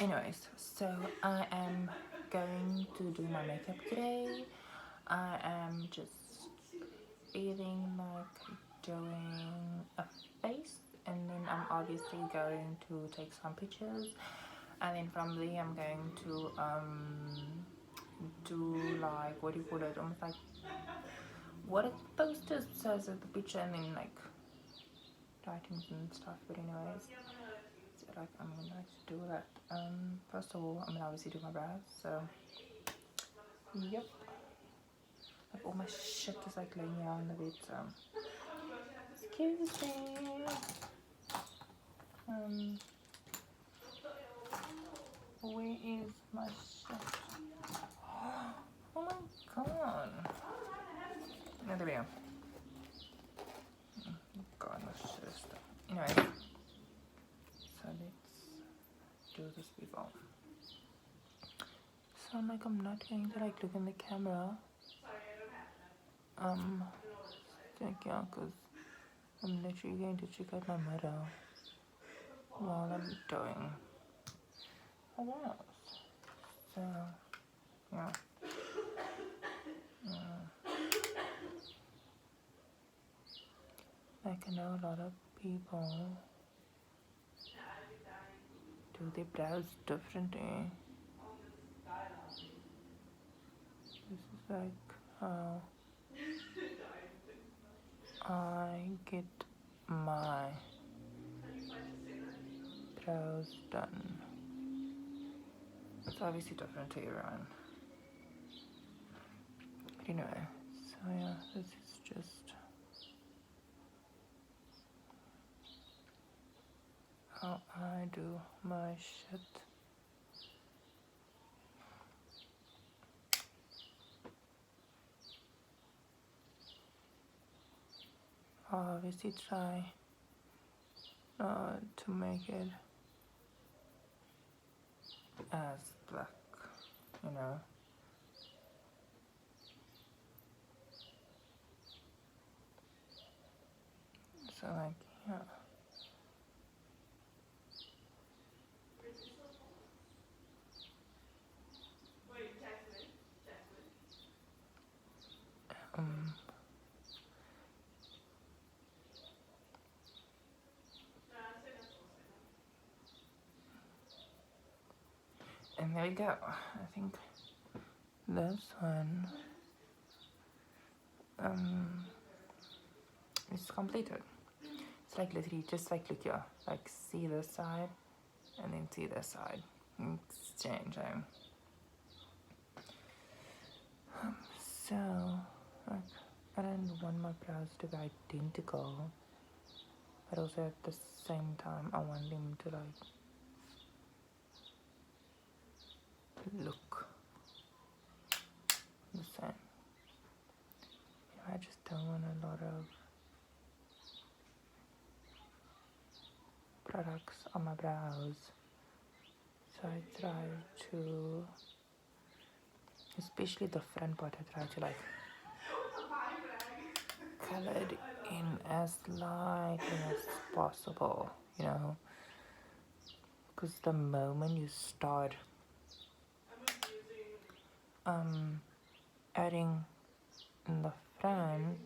Anyways, so I am going to do my makeup today. I am just feeling like doing a face, and then I'm obviously going to take some pictures, and then from there I'm going to do like, what do you call it, almost like what a poster says at the picture, and then like writings and stuff. But anyways, so like I'm gonna do that. First of all, I'm gonna obviously do my brows. So yep, like all my shit is like laying here on the bed. So excuse me. Where is my shit? Oh my god. No, there we go. God, my shit is stuck. Anyway, so let's do this before. So I'm like, I'm not going to like look in the camera. Yeah, because I'm literally going to check out my mirror while I'm doing my brows. So yeah. Like I know a lot of people do their brows differently. This is like how I get my brows done. It's obviously different to everyone. But anyway, so yeah, this is just how I do my shit. I'll obviously try to make it as black, you know. So like, yeah. And there we go. I think this one is completed. It's like literally just like look here, like see this side and then see this side. Exchange. So like I don't want my brows to be identical, but also at the same time I want them to like look the same. I just don't want a lot of products on my brows, so I try to, especially the front part, I try to like color it in as lightly as possible, you know, because the moment you start adding in the front,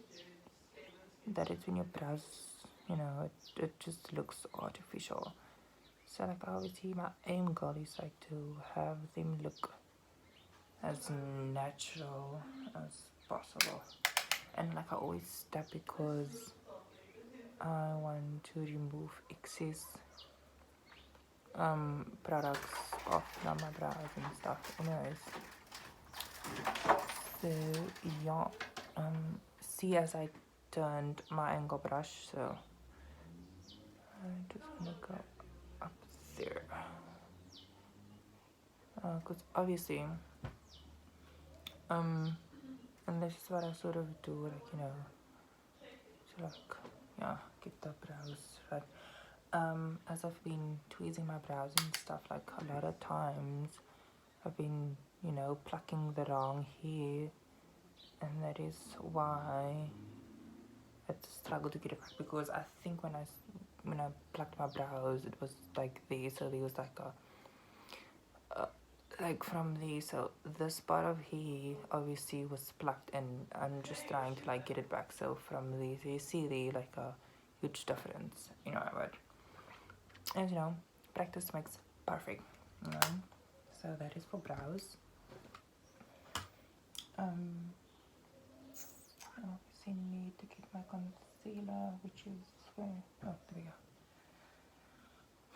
that is when your brows, you know, it just looks artificial. So like obviously my aim goal is like to have them look as natural as possible, and like I always step because I want to remove excess products off my brows and stuff. Anyways, so yeah, see as I turned my angle brush, so I'm just gonna go up there, because obviously and this is what I sort of do, like, you know, to like, yeah, get the brows right. As I've been tweezing my brows and stuff, like a lot of times I've been, you know, plucking the wrong hair, and that is why it's a struggle to get it back, because I think when I plucked my brows, it was like there, so there was like a like from the, so this part of hair obviously was plucked, and I'm just trying to like get it back. So from the, so you see the like a huge difference, but as you know, practice makes perfect, so that is for brows. I obviously need to get my concealer, which is where, oh, there we go,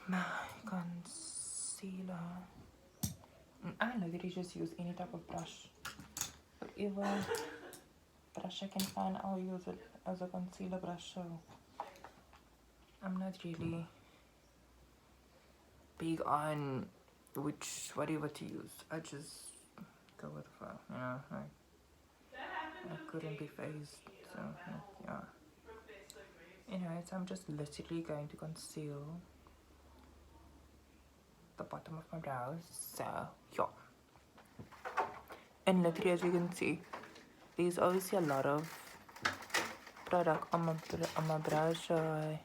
my concealer. I literally just use any type of brush, whatever brush I can find, I'll use it as a concealer brush. So I'm not really big on whatever to use. I just go with the flow, like I couldn't be phased. So yeah. Anyways, I'm just literally going to conceal the bottom of my brows. So yeah. And literally, as you can see, there's obviously a lot of product on my brows. So I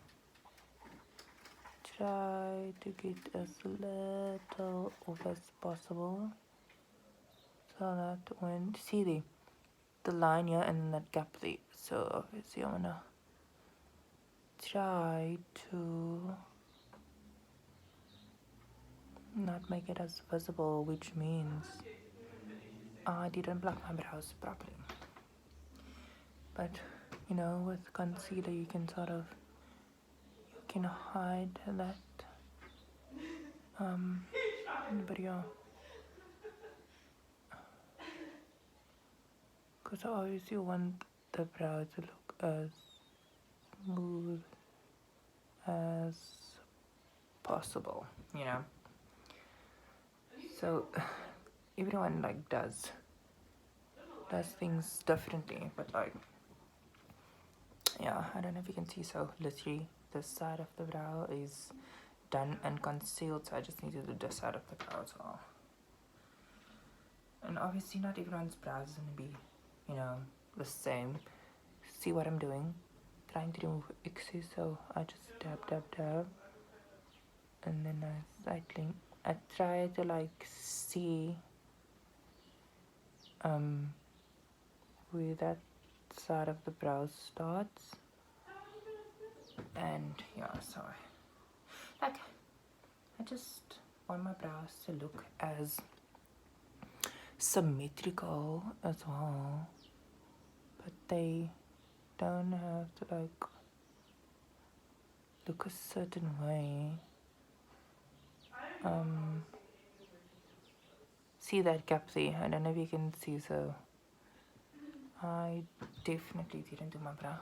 try to get as little off as possible, so that when see the line here and that gap there. So obviously I'm gonna try to not make it as visible, which means I didn't block my brows properly. But with concealer you can hide that. But yeah, because I obviously want the brow to look as smooth as possible, So everyone like does things differently, but like, yeah, I don't know if you can see. So literally this side of the brow is done and concealed, so I just need to do this side of the brow as well. And obviously not everyone's brows is gonna be the same. See what I'm doing? Trying to remove excess, so I just dab, and then I try to like see where that side of the brow starts, and yeah, so I just want my brows to look as symmetrical as well, but they don't have to like look a certain way. See that gap there? I don't know if you can see. So I definitely didn't do my brow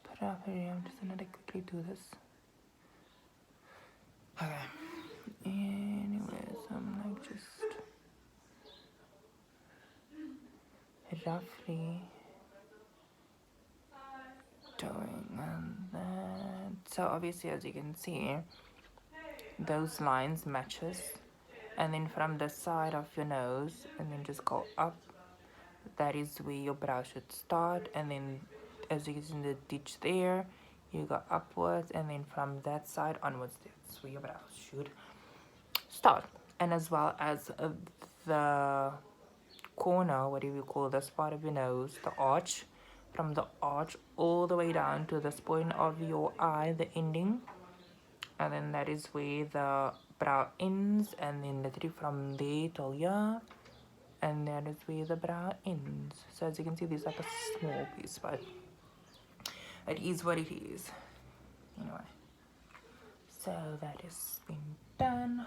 properly. I'm just gonna quickly do this. Okay. Anyways, I'm like just roughly doing that. So obviously, as you can see, those lines matches, and then from the side of your nose, and then just go up. That is where your brow should start, and then as you can see in the ditch there, you go upwards, and then from that side onwards, that's where your brows should start. And as well as the corner, whatever you call this part of your nose, the arch, from the arch all the way down to this point of your eye, the ending, and then that is where the brow ends, and then literally from there till here, and that is where the brow ends. So as you can see, there's like a small piece, but it is what it is. Anyway, so that has been done.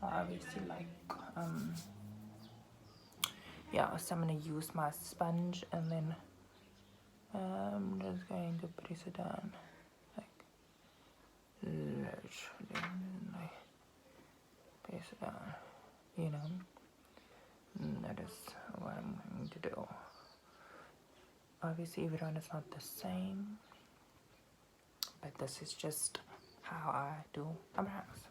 Obviously like yeah, so I'm gonna use my sponge, and then I'm just going to press it down like literally, like press it down, and that is what I'm going to do. Obviously everyone is not the same, but this is just how I do my brows.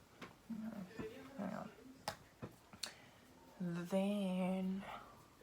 Then